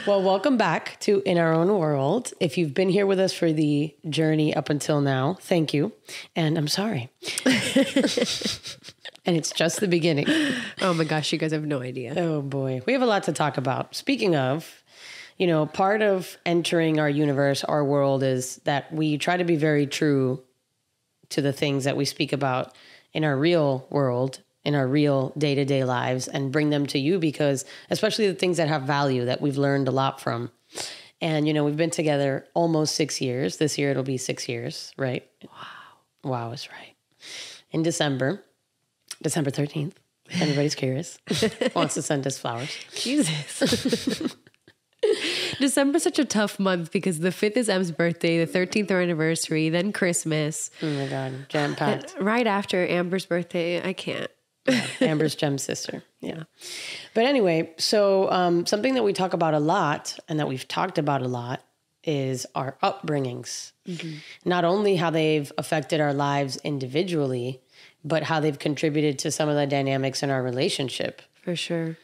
Well, welcome back to In Our Own World. If you've been here with us for the journey up until now, thank you. And I'm sorry. And it's just the beginning. Oh my gosh, you guys have no idea. Oh boy. We have a lot to talk about. Speaking of, part of entering our universe, our world, is that we try to be very true to the things that we speak about in our real world, in our real day-to-day lives, and bring them to you, because especially the things that have value that we've learned a lot from. And, we've been together almost 6 years. This year it'll be 6 years, right? Wow is right. In December 13th, if anybody's curious, wants to send us flowers. Jesus. December's such a tough month because the 5th is M's birthday, the 13th our anniversary, then Christmas. Oh my God, jam-packed. Right after Amber's birthday, I can't. Yeah, Amber's Gem's sister. Yeah. But anyway, so something that we talk about a lot and that we've talked about a lot is our upbringings. Mm-hmm. Not only how they've affected our lives individually, but how they've contributed to some of the dynamics in our relationship. For sure.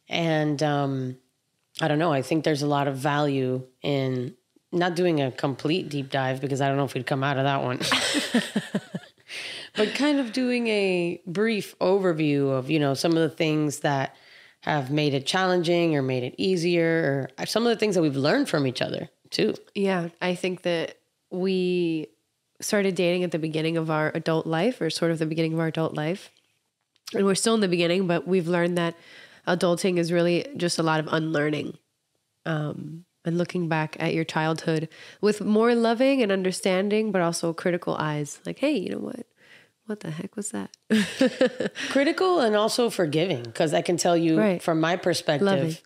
And I don't know, I think there's a lot of value in not doing a complete deep dive, because I don't know if we'd come out of that one. But kind of doing a brief overview of, some of the things that have made it challenging or made it easier, or some of the things that we've learned from each other too. Yeah, I think that we started dating at the beginning of our adult life, or sort of the beginning of our adult life. And we're still in the beginning, but we've learned that adulting is really just a lot of unlearning. And looking back at your childhood with more loving and understanding, but also critical eyes. Like, hey, you know what? What the heck was that? Critical and also forgiving, because I can tell you from my perspective,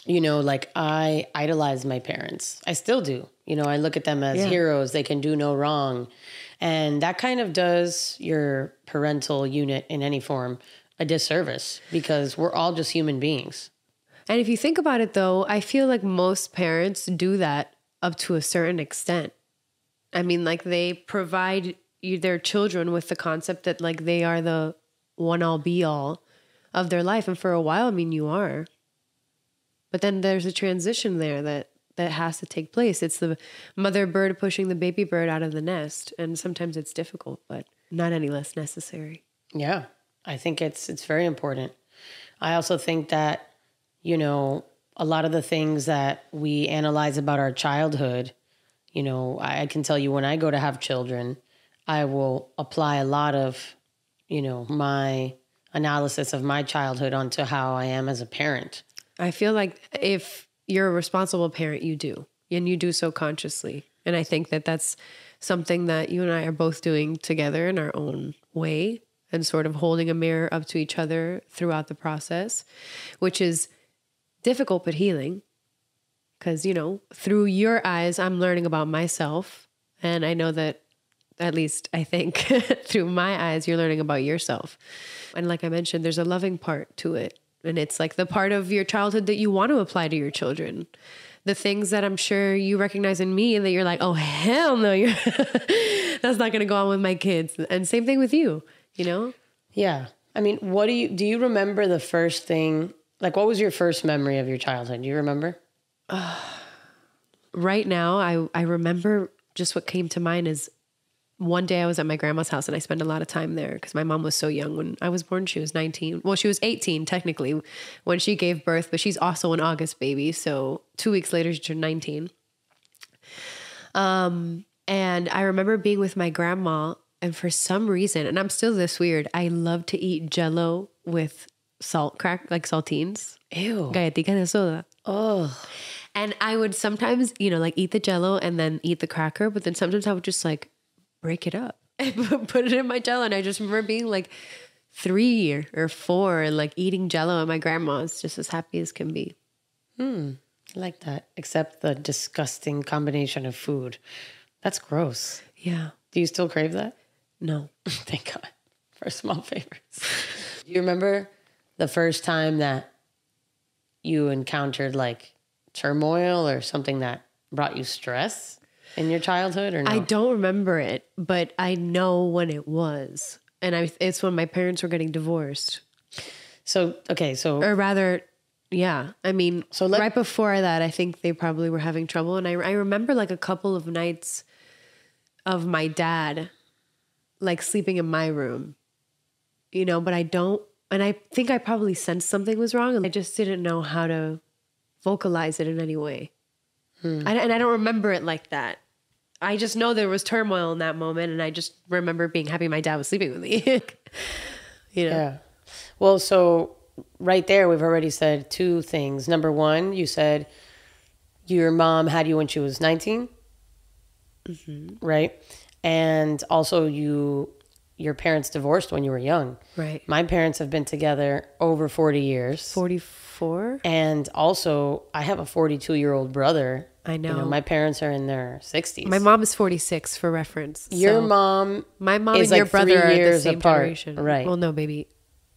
I idolize my parents. I still do. I look at them as heroes. They can do no wrong. And that kind of does your parental unit in any form a disservice, because we're all just human beings. And if you think about it, though, I feel like most parents do that up to a certain extent. I mean, like, they provide their children with the concept that, like, they are the one all be all of their life. And for a while, I mean, you are. But then there's a transition there that has to take place. It's the mother bird pushing the baby bird out of the nest. And sometimes it's difficult, but not any less necessary. Yeah, I think it's very important. I also think that, a lot of the things that we analyze about our childhood, I can tell you when I go to have children, I will apply a lot of, my analysis of my childhood onto how I am as a parent. I feel like if you're a responsible parent, you do. And you do so consciously. And I think that that's something that you and I are both doing together in our own way, and sort of holding a mirror up to each other throughout the process, which is difficult but healing. Because, through your eyes, I'm learning about myself. And I know that, at least I think, through my eyes, you're learning about yourself. And like I mentioned, there's a loving part to it. And it's like the part of your childhood that you want to apply to your children. The things that I'm sure you recognize in me and that you're like, oh, hell no, that's not going to go on with my kids. And same thing with you, Yeah. I mean, do you remember the first thing, like what was your first memory of your childhood? Do you remember? Right now, I remember just what came to mind is one day I was at my grandma's house and I spent a lot of time there because my mom was so young when I was born. She was 19. Well, she was 18 technically when she gave birth, but she's also an August baby. So 2 weeks later, she turned 19. And I remember being with my grandma, and for some reason, and I'm still this weird, I love to eat Jell-O with like saltines. Ew. Galletica de soda. Oh. And I would sometimes, like eat the Jell-O and then eat the cracker, but then sometimes I would just like break it up and put it in my Jell-O. And I just remember being like 3 or 4 and like eating Jell-O at my grandma's, just as happy as can be. I like that. Except the disgusting combination of food. That's gross. Yeah. Do you still crave that? No. Thank God for small favors. Do you remember the first time that you encountered like turmoil or something that brought you stress in your childhood, or no? I don't remember it, but I know when it was. And it's when my parents were getting divorced. Or rather, yeah, I mean, So right before that, I think they probably were having trouble. And I remember like a couple of nights of my dad like sleeping in my room, you know, but I don't, and I think I probably sensed something was wrong and I just didn't know how to vocalize it in any way. And I don't remember it like that. I just know there was turmoil in that moment and I just remember being happy my dad was sleeping with me. You know? Yeah. Well, so right there, we've already said two things. Number one, you said your mom had you when she was 19, right? And also your parents divorced when you were young. Right. My parents have been together over 40 years. 44? And also, I have a 42-year-old brother. I know. You know, my parents are in their 60s. My mom is 46 for reference. Your so mom my mom is and your like brother 3 are the years same apart. generation. Right. Well, no, baby.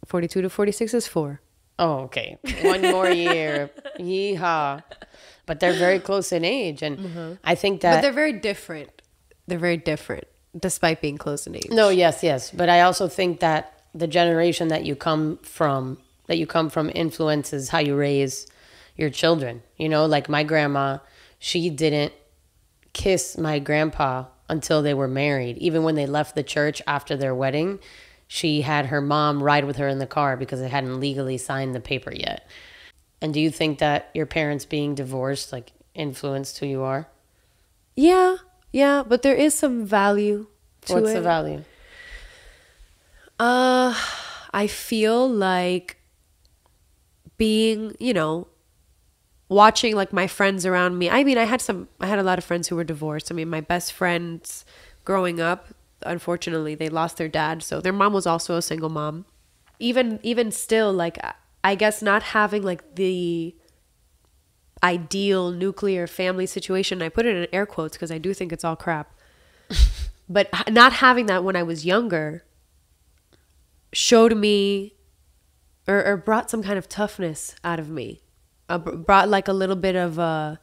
42 to 46 is 4. Oh, okay. One more year. Yeehaw. But they're very close in age. And I think that... But they're very different. They're very different, despite being close in age. No, yes. But I also think that the generation that you come from influences how you raise your children. You know, like my grandma, she didn't kiss my grandpa until they were married. Even when they left the church after their wedding, she had her mom ride with her in the car because they hadn't legally signed the paper yet. And do you think that your parents being divorced like influenced who you are? Yeah, but there is some value to What's it. the value? I feel like being, you know, watching like my friends around me. I mean, I had a lot of friends who were divorced. I mean, my best friends growing up, unfortunately, they lost their dad. So their mom was also a single mom. Even still, like, I guess not having like the ideal nuclear family situation. I put it in air quotes because I do think it's all crap. But not having that when I was younger showed me or brought some kind of toughness out of me. Brought like a little bit of,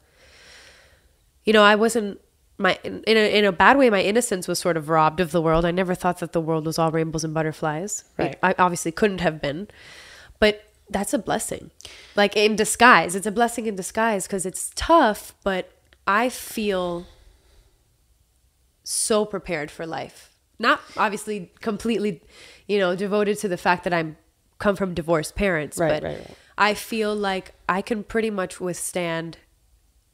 you know, I wasn't, in a bad way, my innocence was sort of robbed of the world. I never thought that the world was all rainbows and butterflies. Right. I obviously couldn't have been. But that's a blessing. Like in disguise. It's a blessing in disguise because it's tough, but I feel so prepared for life. Not obviously completely, you know, devoted to the fact that I'm come from divorced parents, Right. I feel like I can pretty much withstand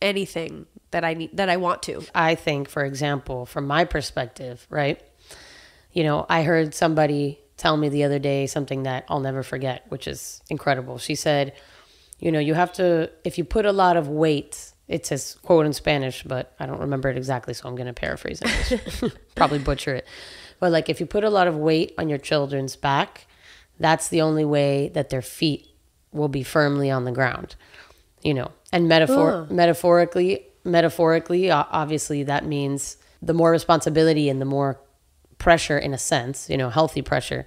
anything that I need, that I want to. I think, for example, from my perspective, right? You know, I heard somebody tell me the other day something that I'll never forget, which is incredible. She said, you know, you have to, if you put a lot of weight, it says quote in Spanish, but I don't remember it exactly, so I'm going to paraphrase it. Probably butcher it. But like if you put a lot of weight on your children's back, that's the only way that their feet will be firmly on the ground, you know. And metaphorically, obviously that means the more responsibility and the more pressure, in a sense, you know, healthy pressure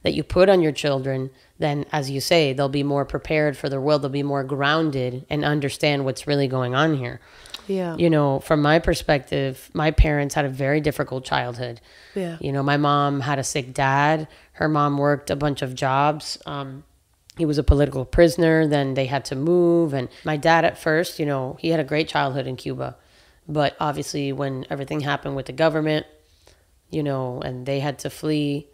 that you put on your children, then as you say, they'll be more prepared for the world. They'll be more grounded and understand what's really going on here. Yeah. You know, from my perspective, my parents had a very difficult childhood. Yeah. You know, my mom had a sick dad. Her mom worked a bunch of jobs. He was a political prisoner. Then they had to move. And my dad at first, you know, he had a great childhood in Cuba. But obviously when everything happened with the government, you know, and they had to flee,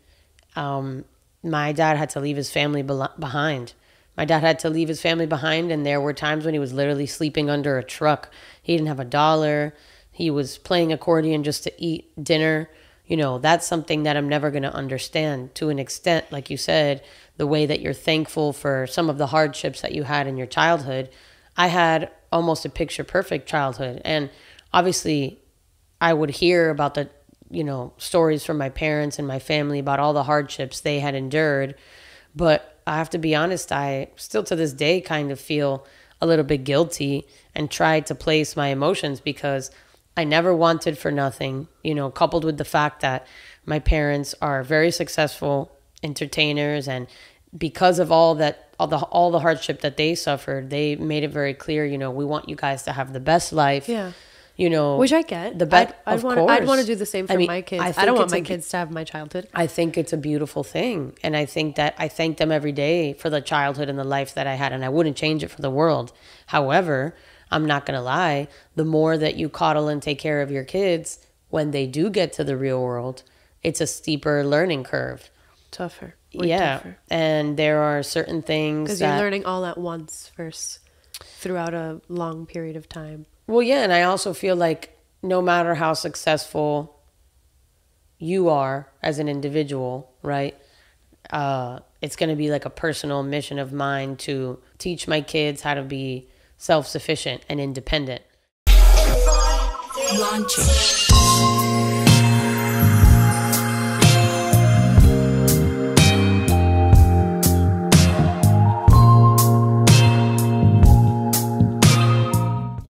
my dad had to leave his family behind. My dad had to leave his family behind, and there were times when he was literally sleeping under a truck. He didn't have a dollar. He was playing accordion just to eat dinner. You know, that's something that I'm never going to understand to an extent, like you said, the way that you're thankful for some of the hardships that you had in your childhood. I had almost a picture perfect childhood. And obviously I would hear about the, you know, stories from my parents and my family about all the hardships they had endured. But I have to be honest, I still to this day kind of feel a little bit guilty and try to place my emotions because I never wanted for nothing, you know, coupled with the fact that my parents are very successful entertainers, and because of all the hardship that they suffered, they made it very clear, you know, we want you guys to have the best life. Yeah. you know, which I get. I'd want to do the same for my kids. I don't want my kids to have my childhood. I think it's a beautiful thing. And I think that I thank them every day for the childhood and the life that I had. And I wouldn't change it for the world. However, I'm not going to lie. The more that you coddle and take care of your kids, when they do get to the real world, it's a steeper learning curve. Tougher. Tougher. And there are certain things because you're learning all at once versus throughout a long period of time. Well, yeah, and I also feel like no matter how successful you are as an individual, right? It's going to be like a personal mission of mine to teach my kids how to be self-sufficient and independent. Launching.